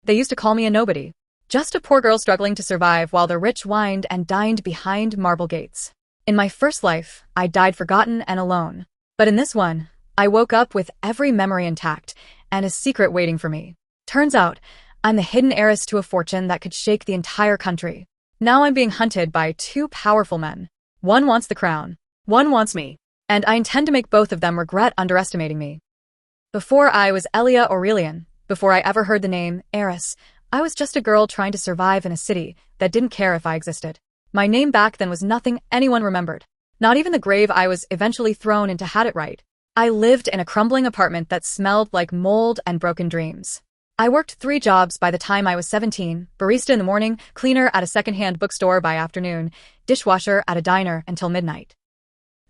They used to call me a nobody. Just a poor girl struggling to survive while the rich wined and dined behind marble gates. In my first life, I died forgotten and alone. But in this one, I woke up with every memory intact and a secret waiting for me. Turns out, I'm the hidden heiress to a fortune that could shake the entire country. Now I'm being hunted by two powerful men. One wants the crown. One wants me. And I intend to make both of them regret underestimating me. Before I was Elia Aurelian, before I ever heard the name Heiress, I was just a girl trying to survive in a city that didn't care if I existed. My name back then was nothing anyone remembered. Not even the grave I was eventually thrown into had it right. I lived in a crumbling apartment that smelled like mold and broken dreams. I worked 3 jobs by the time I was 17, barista in the morning, cleaner at a secondhand bookstore by afternoon, dishwasher at a diner until midnight.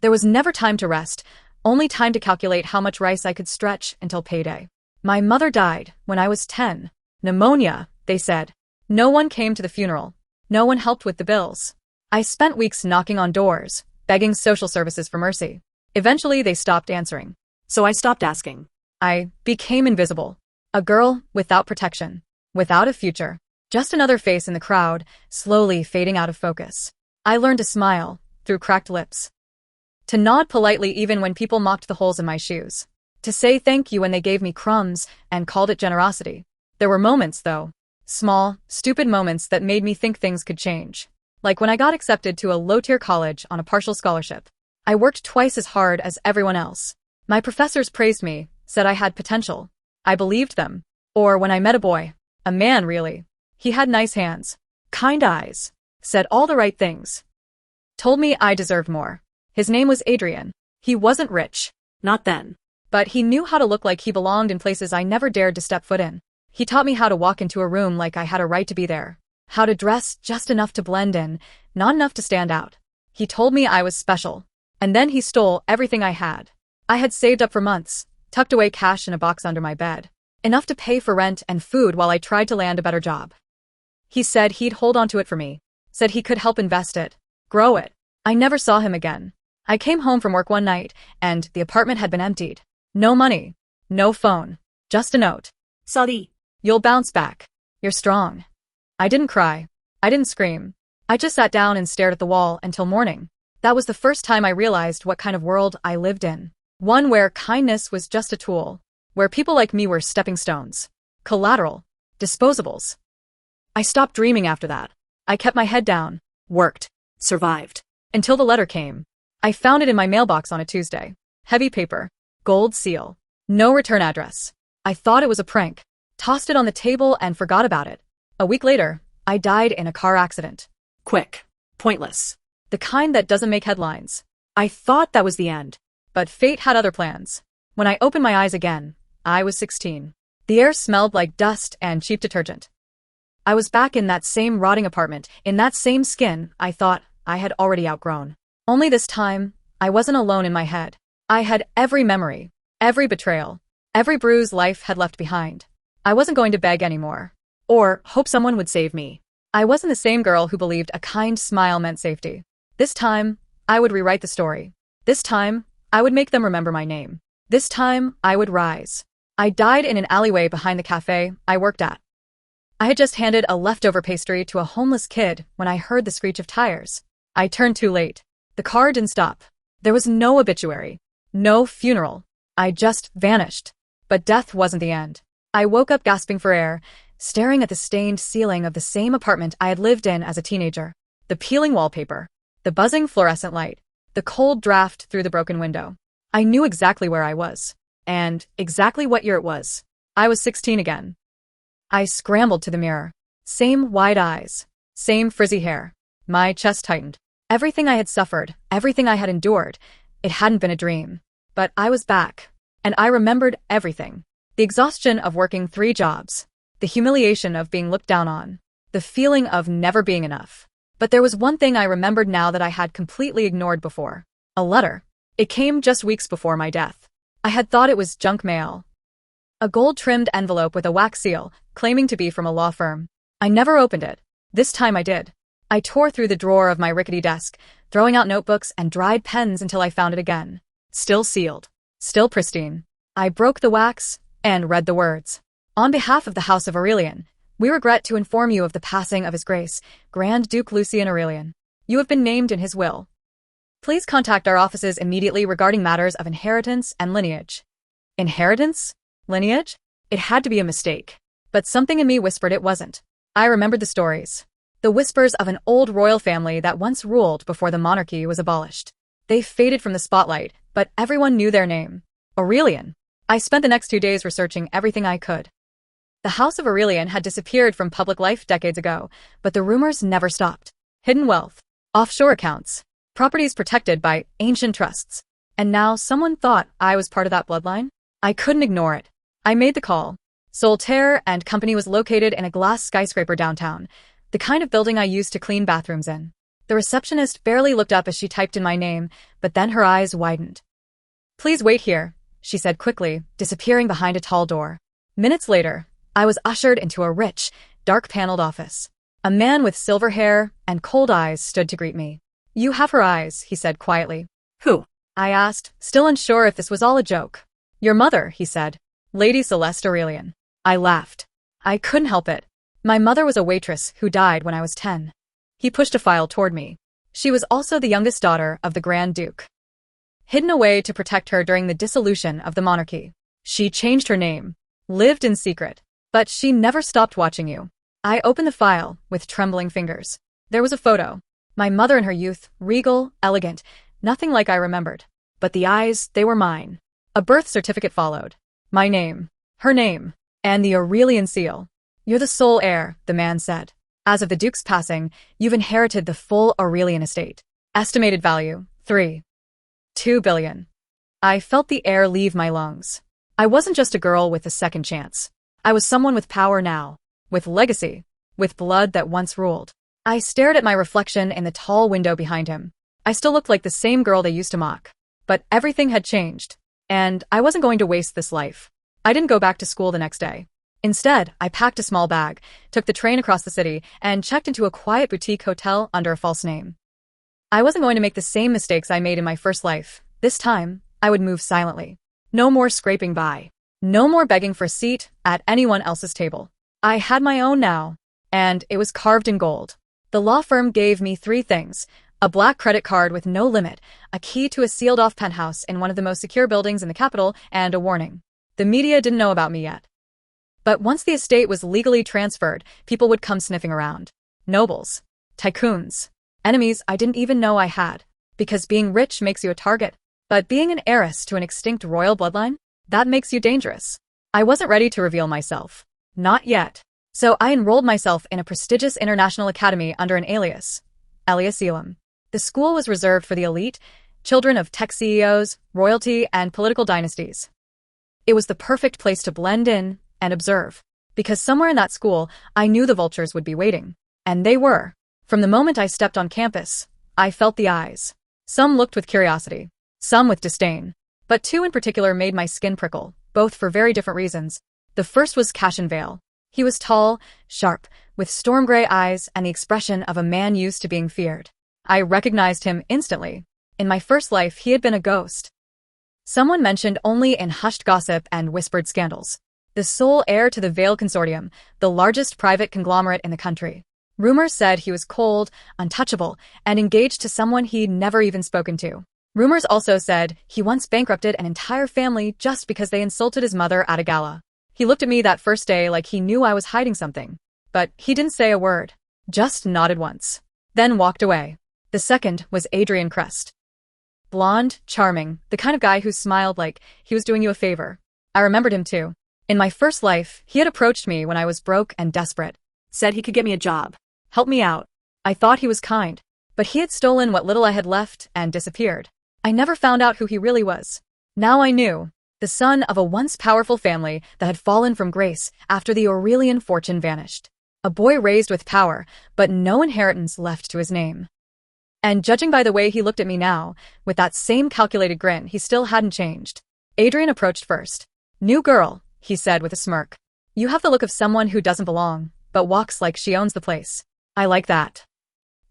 There was never time to rest, only time to calculate how much rice I could stretch until payday. My mother died when I was 10. Pneumonia, they said. No one came to the funeral. No one helped with the bills. I spent weeks knocking on doors, begging social services for mercy. Eventually, they stopped answering. So I stopped asking. I became invisible. A girl without protection, without a future. Just another face in the crowd, slowly fading out of focus. I learned to smile through cracked lips. To nod politely even when people mocked the holes in my shoes. To say thank you when they gave me crumbs and called it generosity. There were moments, though. Small, stupid moments that made me think things could change. Like when I got accepted to a low-tier college on a partial scholarship. I worked twice as hard as everyone else. My professors praised me, said I had potential. I believed them. Or when I met a boy. A man, really. He had nice hands. Kind eyes. Said all the right things. Told me I deserved more. His name was Adrian. He wasn't rich. Not then. But he knew how to look like he belonged in places I never dared to step foot in. He taught me how to walk into a room like I had a right to be there. How to dress just enough to blend in, not enough to stand out. He told me I was special. And then he stole everything I had. I had saved up for months, tucked away cash in a box under my bed. Enough to pay for rent and food while I tried to land a better job. He said he'd hold on to it for me. Said he could help invest it, grow it. I never saw him again. I came home from work one night, and the apartment had been emptied. No money. No phone. Just a note. Sorry. You'll bounce back. You're strong. I didn't cry. I didn't scream. I just sat down and stared at the wall until morning. That was the first time I realized what kind of world I lived in. One where kindness was just a tool. Where people like me were stepping stones. Collateral. Disposables. I stopped dreaming after that. I kept my head down. Worked. Survived. Until the letter came. I found it in my mailbox on a Tuesday. Heavy paper. Gold seal. No return address. I thought it was a prank. Tossed it on the table and forgot about it. A week later, I died in a car accident. Quick. Pointless. The kind that doesn't make headlines. I thought that was the end. But fate had other plans. When I opened my eyes again, I was 16. The air smelled like dust and cheap detergent. I was back in that same rotting apartment, in that same skin I thought I had already outgrown. Only this time, I wasn't alone in my head. I had every memory, every betrayal, every bruise life had left behind. I wasn't going to beg anymore. Or hope someone would save me. I wasn't the same girl who believed a kind smile meant safety. This time, I would rewrite the story. This time, I would make them remember my name. This time, I would rise. I died in an alleyway behind the cafe I worked at. I had just handed a leftover pastry to a homeless kid when I heard the screech of tires. I turned too late. The car didn't stop. There was no obituary. No funeral. I just vanished. But death wasn't the end. I woke up gasping for air, staring at the stained ceiling of the same apartment I had lived in as a teenager. The peeling wallpaper. The buzzing fluorescent light. The cold draft through the broken window. I knew exactly where I was. And exactly what year it was. I was 16 again. I scrambled to the mirror. Same wide eyes. Same frizzy hair. My chest tightened. Everything I had suffered, everything I had endured, it hadn't been a dream. But I was back. And I remembered everything. The exhaustion of working 3 jobs. The humiliation of being looked down on. The feeling of never being enough. But there was one thing I remembered now that I had completely ignored before. A letter. It came just weeks before my death. I had thought it was junk mail. A gold-trimmed envelope with a wax seal, claiming to be from a law firm. I never opened it. This time I did. I tore through the drawer of my rickety desk, throwing out notebooks and dried pens until I found it again. Still sealed. Still pristine. I broke the wax and read the words. On behalf of the House of Aurelian, We regret to inform you of the passing of His Grace, Grand Duke Lucian Aurelian. You have been named in his will. Please contact our offices immediately regarding matters of inheritance and lineage. Inheritance? Lineage? It had to be a mistake. But something in me whispered it wasn't. I remembered the stories. The whispers of an old royal family that once ruled before the monarchy was abolished. They faded from the spotlight, but everyone knew their name. Aurelian. I spent the next 2 days researching everything I could. The House of Aurelian had disappeared from public life decades ago, but the rumors never stopped. Hidden wealth, offshore accounts, properties protected by ancient trusts. And now someone thought I was part of that bloodline? I couldn't ignore it. I made the call. Solitaire and Company was located in a glass skyscraper downtown, the kind of building I used to clean bathrooms in. The receptionist barely looked up as she typed in my name, but then her eyes widened. Please wait here, she said quickly, disappearing behind a tall door. Minutes later, I was ushered into a rich, dark-paneled office. A man with silver hair and cold eyes stood to greet me. You have her eyes, he said quietly. Who? I asked, still unsure if this was all a joke. Your mother, he said. Lady Celeste Aurelian. I laughed. I couldn't help it. My mother was a waitress who died when I was 10. He pushed a file toward me. She was also the youngest daughter of the Grand Duke. Hidden away to protect her during the dissolution of the monarchy. She changed her name. Lived in secret. But she never stopped watching you. I opened the file with trembling fingers. There was a photo. My mother in her youth, regal, elegant, nothing like I remembered. But the eyes, they were mine. A birth certificate followed. My name. Her name. And the Aurelian seal. You're the sole heir, the man said. As of the Duke's passing, you've inherited the full Aurelian estate. Estimated value, 3.2 billion. I felt the air leave my lungs. I wasn't just a girl with a second chance. I was someone with power now. With legacy. With blood that once ruled. I stared at my reflection in the tall window behind him. I still looked like the same girl they used to mock. But everything had changed. And I wasn't going to waste this life. I didn't go back to school the next day. Instead, I packed a small bag, took the train across the city, and checked into a quiet boutique hotel under a false name. I wasn't going to make the same mistakes I made in my first life. This time, I would move silently. No more scraping by. No more begging for a seat at anyone else's table. I had my own now, and it was carved in gold. The law firm gave me 3 things: a black credit card with no limit, a key to a sealed-off penthouse in one of the most secure buildings in the capital, and a warning. The media didn't know about me yet. But once the estate was legally transferred, people would come sniffing around. Nobles. Tycoons. Enemies I didn't even know I had. Because being rich makes you a target. But being an heiress to an extinct royal bloodline? That makes you dangerous. I wasn't ready to reveal myself. Not yet. So I enrolled myself in a prestigious international academy under an alias. Alias Elam. The school was reserved for the elite, children of tech CEOs, royalty, and political dynasties. It was the perfect place to blend in and observe. Because somewhere in that school, I knew the vultures would be waiting. And they were. From the moment I stepped on campus, I felt the eyes. Some looked with curiosity. Some with disdain. But 2 in particular made my skin prickle, both for very different reasons. The first was Cashin Vale. He was tall, sharp, with storm-gray eyes and the expression of a man used to being feared. I recognized him instantly. In my first life, he had been a ghost. Someone mentioned only in hushed gossip and whispered scandals. The sole heir to the Vale Consortium, the largest private conglomerate in the country. Rumors said he was cold, untouchable, and engaged to someone he'd never even spoken to. Rumors also said he once bankrupted an entire family just because they insulted his mother at a gala. He looked at me that first day like he knew I was hiding something. But he didn't say a word. Just nodded once. Then walked away. The second was Adrian Crest. Blonde, charming, the kind of guy who smiled like he was doing you a favor. I remembered him too. In my first life, he had approached me when I was broke and desperate. Said he could get me a job. Help me out. I thought he was kind. But he had stolen what little I had left and disappeared. I never found out who he really was. Now I knew. The son of a once powerful family that had fallen from grace after the Aurelian fortune vanished. A boy raised with power, but no inheritance left to his name. And judging by the way he looked at me now, with that same calculated grin, he still hadn't changed. Adrian approached first. New girl, he said with a smirk. You have the look of someone who doesn't belong, but walks like she owns the place. I like that.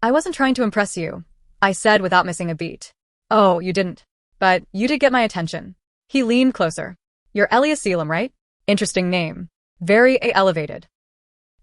I wasn't trying to impress you, I said without missing a beat. Oh, you didn't. But you did get my attention. He leaned closer. You're Elias Elam, right? Interesting name. Very elevated.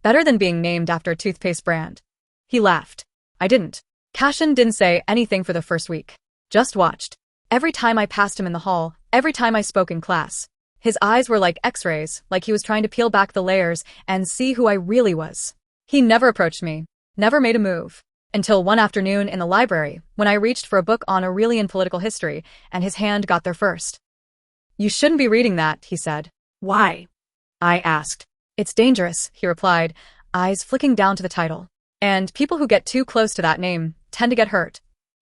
Better than being named after a toothpaste brand. He laughed. I didn't. Cashin didn't say anything for the first week. Just watched. Every time I passed him in the hall, every time I spoke in class. His eyes were like x-rays, like he was trying to peel back the layers and see who I really was. He never approached me, never made a move. Until one afternoon in the library, when I reached for a book on Aurelian political history, and his hand got there first. You shouldn't be reading that, he said. Why? I asked. It's dangerous, he replied, eyes flicking down to the title. And people who get too close to that name tend to get hurt.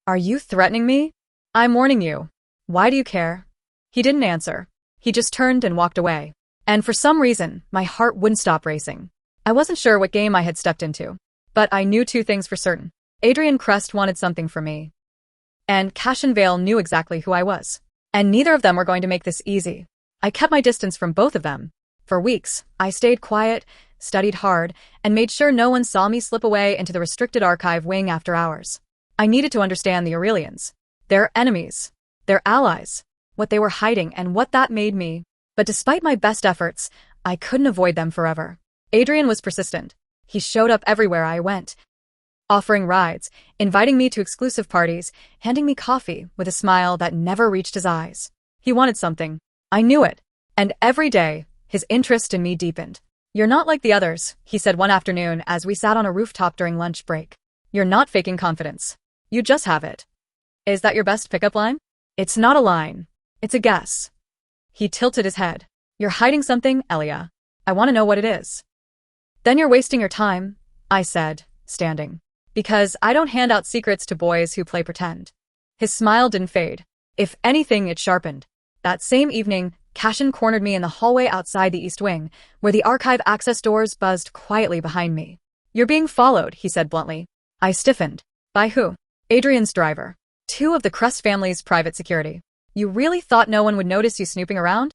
Are you threatening me? I'm warning you. Why do you care? He didn't answer. He just turned and walked away. And for some reason, my heart wouldn't stop racing. I wasn't sure what game I had stepped into. But I knew two things for certain. Adrian Crest wanted something from me. And Cashin Vale knew exactly who I was. And neither of them were going to make this easy. I kept my distance from both of them. For weeks, I stayed quiet, studied hard, and made sure no one saw me slip away into the restricted archive wing after hours. I needed to understand the Aurelians. Their enemies. Their allies. What they were hiding and what that made me. But despite my best efforts, I couldn't avoid them forever. Adrian was persistent. He showed up everywhere I went. Offering rides, inviting me to exclusive parties, handing me coffee with a smile that never reached his eyes. He wanted something. I knew it. And every day, his interest in me deepened. You're not like the others, he said one afternoon as we sat on a rooftop during lunch break. You're not faking confidence. You just have it. Is that your best pickup line? It's not a line. It's a guess. He tilted his head. You're hiding something, Elia. I want to know what it is. Then you're wasting your time, I said, standing. Because I don't hand out secrets to boys who play pretend. His smile didn't fade. If anything, it sharpened. That same evening, Cashin cornered me in the hallway outside the East Wing, where the archive access doors buzzed quietly behind me. You're being followed, he said bluntly. I stiffened. By who? Adrian's driver. Two of the Crest family's private security. You really thought no one would notice you snooping around?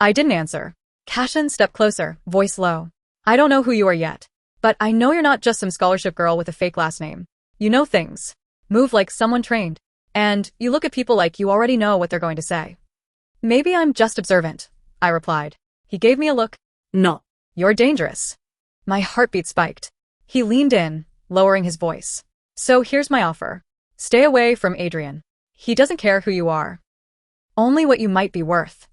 I didn't answer. Cashin stepped closer, voice low. I don't know who you are yet. But I know you're not just some scholarship girl with a fake last name. You know things. Move like someone trained. And you look at people like you already know what they're going to say. Maybe I'm just observant, I replied. He gave me a look. No. You're dangerous. My heartbeat spiked. He leaned in, lowering his voice. So here's my offer. Stay away from Adrian. He doesn't care who you are. Only what you might be worth.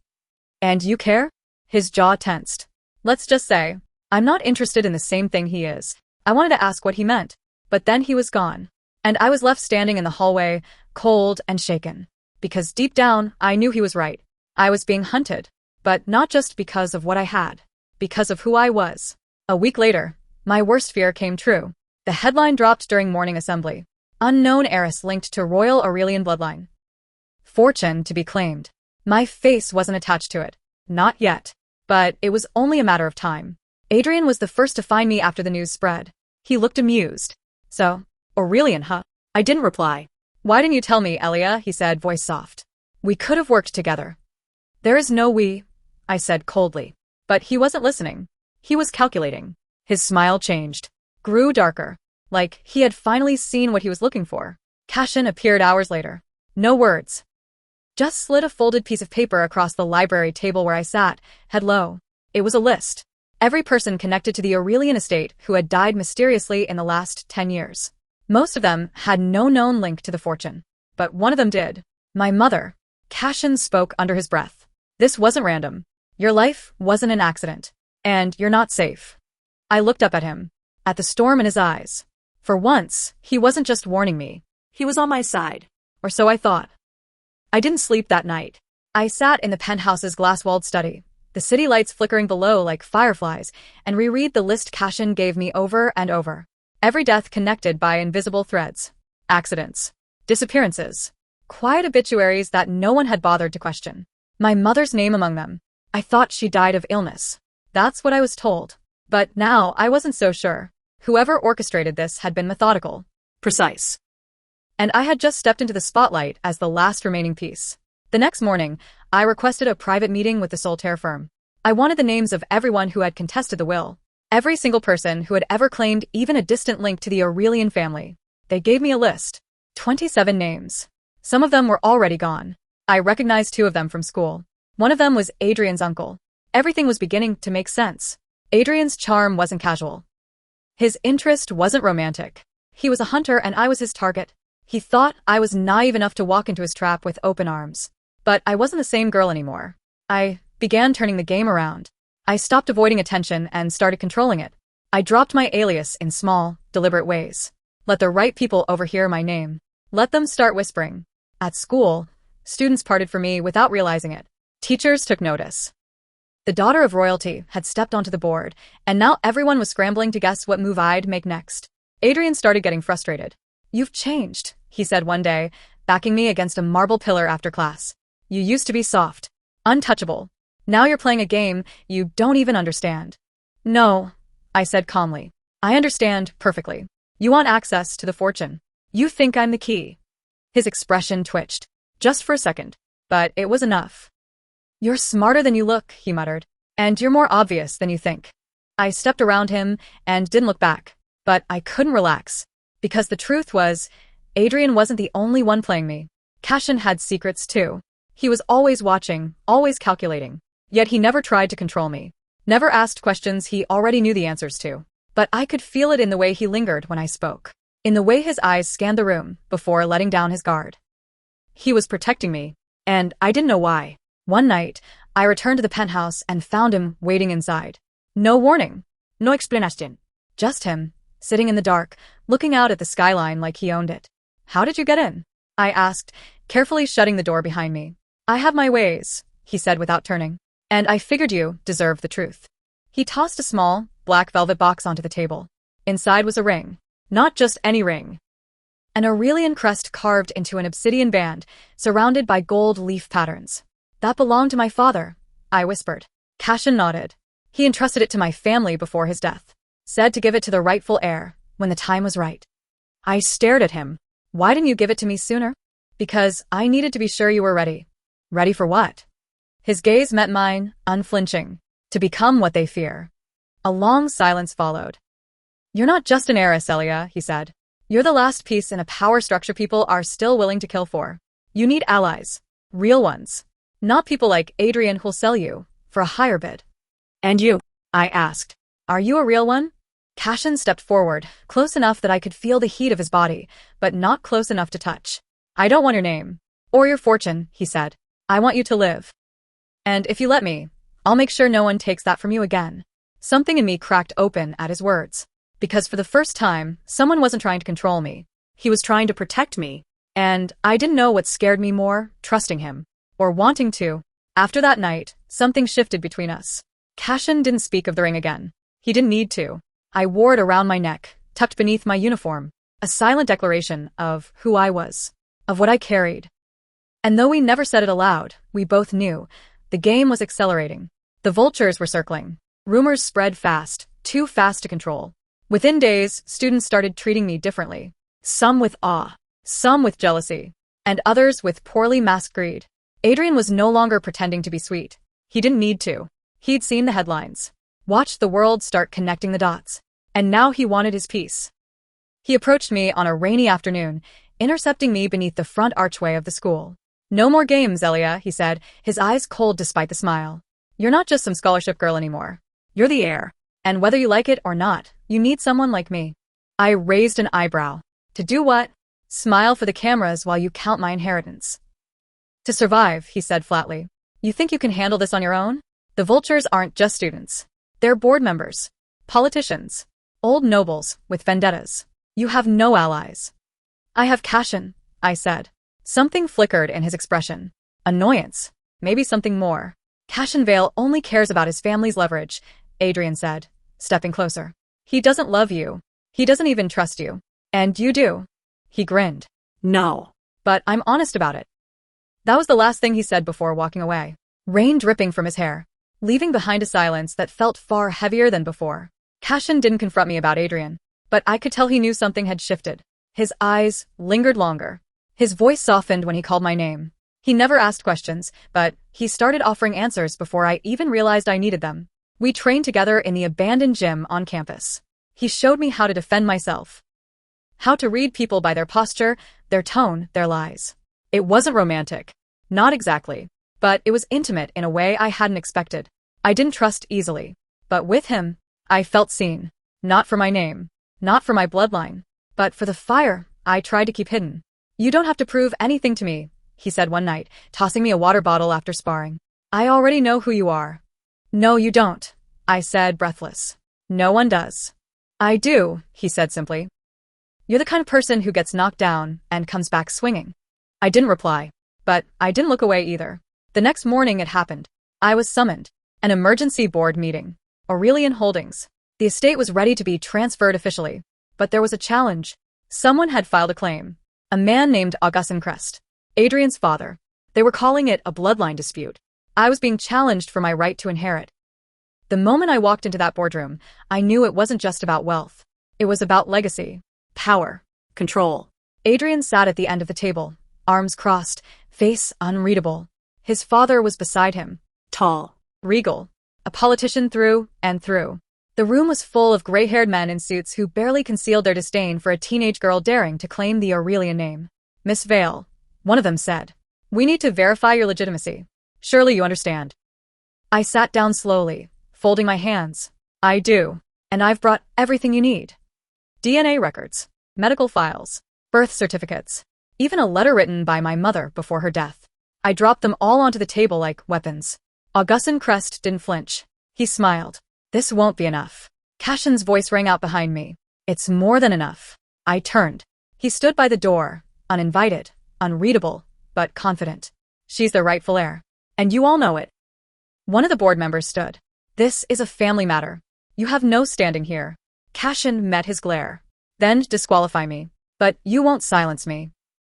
And you care? His jaw tensed. Let's just say, I'm not interested in the same thing he is. I wanted to ask what he meant, but then he was gone. And I was left standing in the hallway, cold and shaken. Because deep down, I knew he was right. I was being hunted. But not just because of what I had. Because of who I was. A week later, my worst fear came true. The headline dropped during morning assembly. Unknown heiress linked to royal Aurelian bloodline. Fortune to be claimed. My face wasn't attached to it. Not yet. But it was only a matter of time. Adrian was the first to find me after the news spread. He looked amused. So, Aurelian, huh? I didn't reply. Why didn't you tell me, Elia? He said, voice soft. We could have worked together. There is no we, I said coldly. But he wasn't listening. He was calculating. His smile changed. Grew darker. Like he had finally seen what he was looking for. Cashin appeared hours later. No words. Just slid a folded piece of paper across the library table where I sat, head low. It was a list. Every person connected to the Aurelian estate who had died mysteriously in the last 10 years. Most of them had no known link to the fortune. But one of them did. My mother. Cashin spoke under his breath. This wasn't random. Your life wasn't an accident. And you're not safe. I looked up at him. At the storm in his eyes. For once, he wasn't just warning me. He was on my side. Or so I thought. I didn't sleep that night. I sat in the penthouse's glass-walled study, the city lights flickering below like fireflies, and reread the list Cashin gave me over and over. Every death connected by invisible threads. Accidents. Disappearances. Quiet obituaries that no one had bothered to question. My mother's name among them. I thought she died of illness. That's what I was told. But now I wasn't so sure. Whoever orchestrated this had been methodical. Precise. And I had just stepped into the spotlight as the last remaining piece. The next morning, I requested a private meeting with the solitaire firm. I wanted the names of everyone who had contested the will. Every single person who had ever claimed even a distant link to the Aurelian family. They gave me a list. 27 names. Some of them were already gone. I recognized two of them from school. One of them was Adrian's uncle. Everything was beginning to make sense. Adrian's charm wasn't casual. His interest wasn't romantic. He was a hunter and I was his target. He thought I was naive enough to walk into his trap with open arms. But I wasn't the same girl anymore. I began turning the game around. I stopped avoiding attention and started controlling it. I dropped my alias in small, deliberate ways. Let the right people overhear my name. Let them start whispering. At school, students parted for me without realizing it. Teachers took notice. The daughter of royalty had stepped onto the board, and now everyone was scrambling to guess what move I'd make next. Adrian started getting frustrated. "You've changed," he said one day, backing me against a marble pillar after class. "You used to be soft, untouchable. Now you're playing a game you don't even understand." "No," I said calmly. "I understand perfectly. You want access to the fortune. You think I'm the key." His expression twitched, just for a second, but it was enough. "You're smarter than you look," he muttered, "and you're more obvious than you think." I stepped around him and didn't look back, but I couldn't relax, because the truth was, Adrian wasn't the only one playing me. Cashin had secrets too. He was always watching, always calculating, yet he never tried to control me, never asked questions he already knew the answers to. But I could feel it in the way he lingered when I spoke, in the way his eyes scanned the room before letting down his guard. He was protecting me, and I didn't know why. One night, I returned to the penthouse and found him waiting inside. No warning, no explanation. Just him, sitting in the dark, looking out at the skyline like he owned it. "How did you get in?" I asked, carefully shutting the door behind me. "I have my ways," he said without turning, "and I figured you deserved the truth." He tossed a small, black velvet box onto the table. Inside was a ring. Not just any ring. An Aurelian crest carved into an obsidian band, surrounded by gold leaf patterns. "That belonged to my father," I whispered. Cashin nodded. "He entrusted it to my family before his death. Said to give it to the rightful heir, when the time was right." I stared at him. "Why didn't you give it to me sooner?" "Because I needed to be sure you were ready." "Ready for what?" His gaze met mine, unflinching. "To become what they fear." A long silence followed. "You're not just an heiress, Elia," he said. "You're the last piece in a power structure people are still willing to kill for. You need allies. Real ones. Not people like Adrian who'll sell you for a higher bid." "And you?" I asked. "Are you a real one?" Cashin stepped forward, close enough that I could feel the heat of his body, but not close enough to touch. "I don't want your name. Or your fortune," he said. "I want you to live. And if you let me, I'll make sure no one takes that from you again." Something in me cracked open at his words. Because for the first time, someone wasn't trying to control me. He was trying to protect me. And I didn't know what scared me more, trusting him. Or wanting to. After that night, something shifted between us. Cashin didn't speak of the ring again. He didn't need to. I wore it around my neck, tucked beneath my uniform. A silent declaration of who I was. Of what I carried. And though we never said it aloud, we both knew. The game was accelerating. The vultures were circling. Rumors spread fast, too fast to control. Within days, students started treating me differently. Some with awe, some with jealousy, and others with poorly masked greed. Adrian was no longer pretending to be sweet. He didn't need to. He'd seen the headlines, watched the world start connecting the dots, and now he wanted his piece. He approached me on a rainy afternoon, intercepting me beneath the front archway of the school. "No more games, Elia," he said, his eyes cold despite the smile. "You're not just some scholarship girl anymore. You're the heir. And whether you like it or not, you need someone like me." I raised an eyebrow. "To do what?" "Smile for the cameras while you count my inheritance." "To survive," he said flatly. "You think you can handle this on your own? The vultures aren't just students. They're board members, politicians, old nobles with vendettas. You have no allies." "I have Cashin," I said. Something flickered in his expression. Annoyance. Maybe something more. "Cashin Vale only cares about his family's leverage," Adrian said, stepping closer. "He doesn't love you. He doesn't even trust you. And you do." He grinned. "No. But I'm honest about it." That was the last thing he said before walking away. Rain dripping from his hair, leaving behind a silence that felt far heavier than before. Cashin didn't confront me about Adrian, but I could tell he knew something had shifted. His eyes lingered longer. His voice softened when he called my name. He never asked questions, but he started offering answers before I even realized I needed them. We trained together in the abandoned gym on campus. He showed me how to defend myself. How to read people by their posture, their tone, their lies. It wasn't romantic. Not exactly. But it was intimate in a way I hadn't expected. I didn't trust easily. But with him, I felt seen. Not for my name, not for my bloodline, but for the fire I tried to keep hidden. You don't have to prove anything to me, he said one night, tossing me a water bottle after sparring. I already know who you are. No, you don't, I said, breathless. No one does. I do, he said simply. You're the kind of person who gets knocked down and comes back swinging. I didn't reply, but I didn't look away either. The next morning it happened. I was summoned. An emergency board meeting. Aurelian Holdings. The estate was ready to be transferred officially. But there was a challenge. Someone had filed a claim. A man named Augustin Crest. Adrian's father. They were calling it a bloodline dispute. I was being challenged for my right to inherit. The moment I walked into that boardroom, I knew it wasn't just about wealth. It was about legacy. Power. Control. Adrian sat at the end of the table, arms crossed, face unreadable. His father was beside him. Tall. Regal. A politician through and through. The room was full of gray-haired men in suits who barely concealed their disdain for a teenage girl daring to claim the Aurelian name. Miss Vale, one of them said. We need to verify your legitimacy. Surely you understand. I sat down slowly, folding my hands. I do. And I've brought everything you need. DNA records, medical files, birth certificates, even a letter written by my mother before her death. I dropped them all onto the table like weapons. Augustin Crest didn't flinch. He smiled. This won't be enough. Cashin's voice rang out behind me. It's more than enough. I turned. He stood by the door, uninvited, unreadable, but confident. She's the rightful heir. And you all know it. One of the board members stood. This is a family matter. You have no standing here. Cashin met his glare. Then disqualify me. But you won't silence me.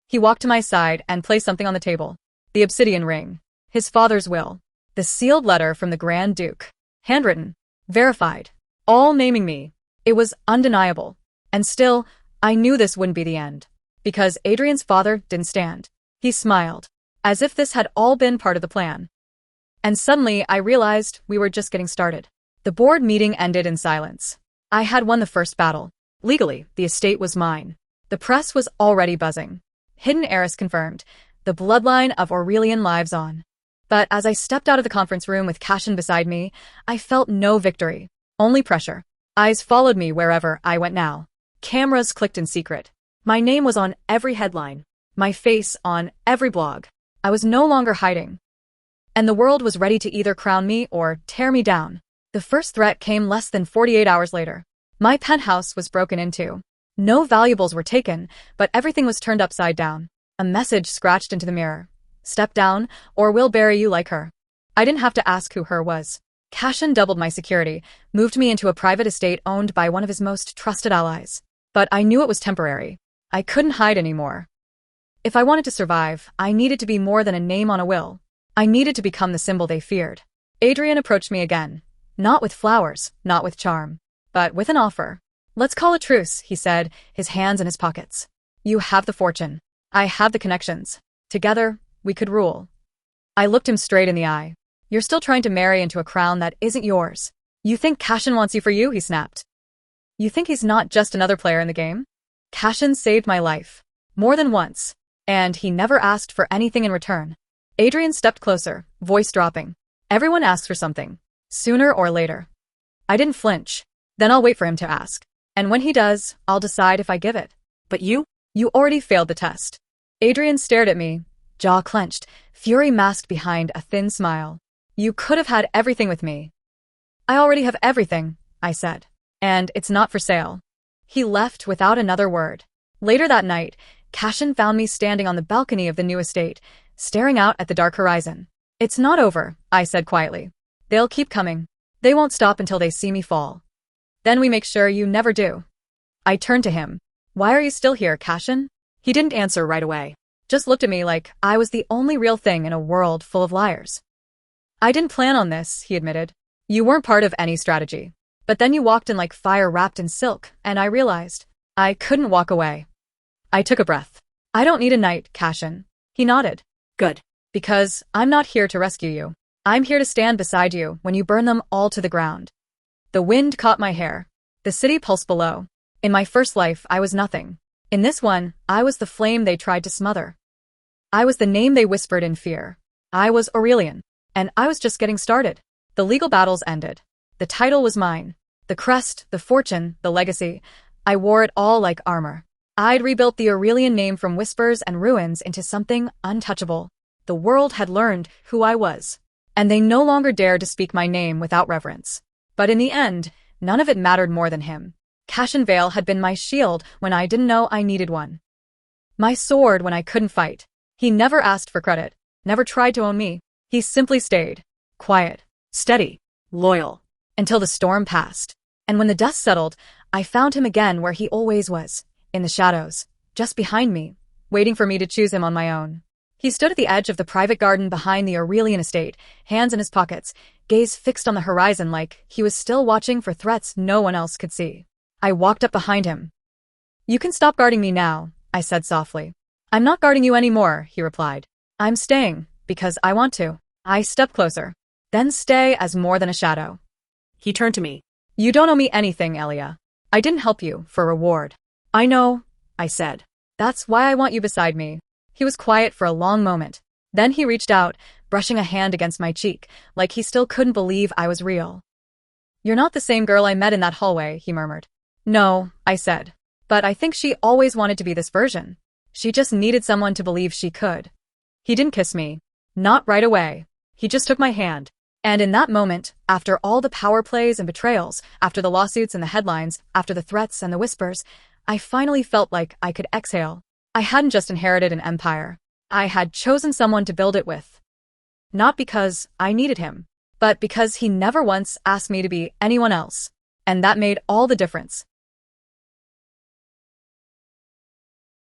He walked to my side and placed something on the table. The obsidian ring. His father's will. The sealed letter from the Grand Duke. Handwritten. Verified. All naming me. It was undeniable. And still, I knew this wouldn't be the end. Because Adrian's father didn't stand. He smiled. As if this had all been part of the plan. And suddenly, I realized we were just getting started. The board meeting ended in silence. I had won the first battle. Legally, the estate was mine. The press was already buzzing. Hidden Heiress confirmed. The bloodline of Aurelian lives on. But as I stepped out of the conference room with Cashin beside me, I felt no victory. Only pressure. Eyes followed me wherever I went now. Cameras clicked in secret. My name was on every headline. My face on every blog. I was no longer hiding. And the world was ready to either crown me or tear me down. The first threat came less than 48 hours later. My penthouse was broken into. No valuables were taken, but everything was turned upside down. A message scratched into the mirror. Step down, or we'll bury you like her. I didn't have to ask who her was. Cashin doubled my security, moved me into a private estate owned by one of his most trusted allies. But I knew it was temporary. I couldn't hide anymore. If I wanted to survive, I needed to be more than a name on a will. I needed to become the symbol they feared. Adrian approached me again. Not with flowers, not with charm, but with an offer. Let's call a truce, he said, his hands in his pockets. You have the fortune. I have the connections. Together, we could rule. I looked him straight in the eye. You're still trying to marry into a crown that isn't yours. You think Cashin wants you for you, he snapped. You think he's not just another player in the game? Cashin saved my life. More than once. And he never asked for anything in return. Adrian stepped closer, voice dropping. Everyone asks for something. Sooner or later. I didn't flinch. Then I'll wait for him to ask. And when he does, I'll decide if I give it. But you already failed the test. Adrian stared at me, jaw clenched, fury masked behind a thin smile. You could have had everything with me. I already have everything, I said. And it's not for sale. He left without another word. Later that night, Cashin found me standing on the balcony of the new estate, staring out at the dark horizon. It's not over, I said quietly. They'll keep coming. They won't stop until they see me fall. Then we make sure you never do. I turned to him. Why are you still here, Cashin? He didn't answer right away. Just looked at me like I was the only real thing in a world full of liars. I didn't plan on this, he admitted. You weren't part of any strategy. But then you walked in like fire wrapped in silk, and I realized I couldn't walk away. I took a breath. I don't need a knight, Cashin. He nodded. Good. Because I'm not here to rescue you. I'm here to stand beside you when you burn them all to the ground. The wind caught my hair. The city pulsed below. In my first life, I was nothing. In this one, I was the flame they tried to smother. I was the name they whispered in fear. I was Aurelian. And I was just getting started. The legal battles ended. The title was mine. The crest, the fortune, the legacy. I wore it all like armor. I'd rebuilt the Aurelian name from whispers and ruins into something untouchable. The world had learned who I was, and they no longer dared to speak my name without reverence. But in the end, none of it mattered more than him. Cashin Vale had been my shield when I didn't know I needed one. My sword when I couldn't fight. He never asked for credit, never tried to own me. He simply stayed. Quiet, steady, loyal. Until the storm passed. And when the dust settled, I found him again where he always was, in the shadows, just behind me, waiting for me to choose him on my own. He stood at the edge of the private garden behind the Aurelian estate, hands in his pockets, gaze fixed on the horizon like he was still watching for threats no one else could see. I walked up behind him. "You can stop guarding me now," I said softly. "I'm not guarding you anymore," he replied. "I'm staying, because I want to." I stepped closer. Then stay as more than a shadow. He turned to me. "You don't owe me anything, Elia. I didn't help you for reward." "I know," I said. "That's why I want you beside me." He was quiet for a long moment. Then he reached out, brushing a hand against my cheek, like he still couldn't believe I was real. "You're not the same girl I met in that hallway," he murmured. "No," I said. "But I think she always wanted to be this version. She just needed someone to believe she could." He didn't kiss me. Not right away. He just took my hand. And in that moment, after all the power plays and betrayals, after the lawsuits and the headlines, after the threats and the whispers, I finally felt like I could exhale. I hadn't just inherited an empire. I had chosen someone to build it with. Not because I needed him, but because he never once asked me to be anyone else. And that made all the difference.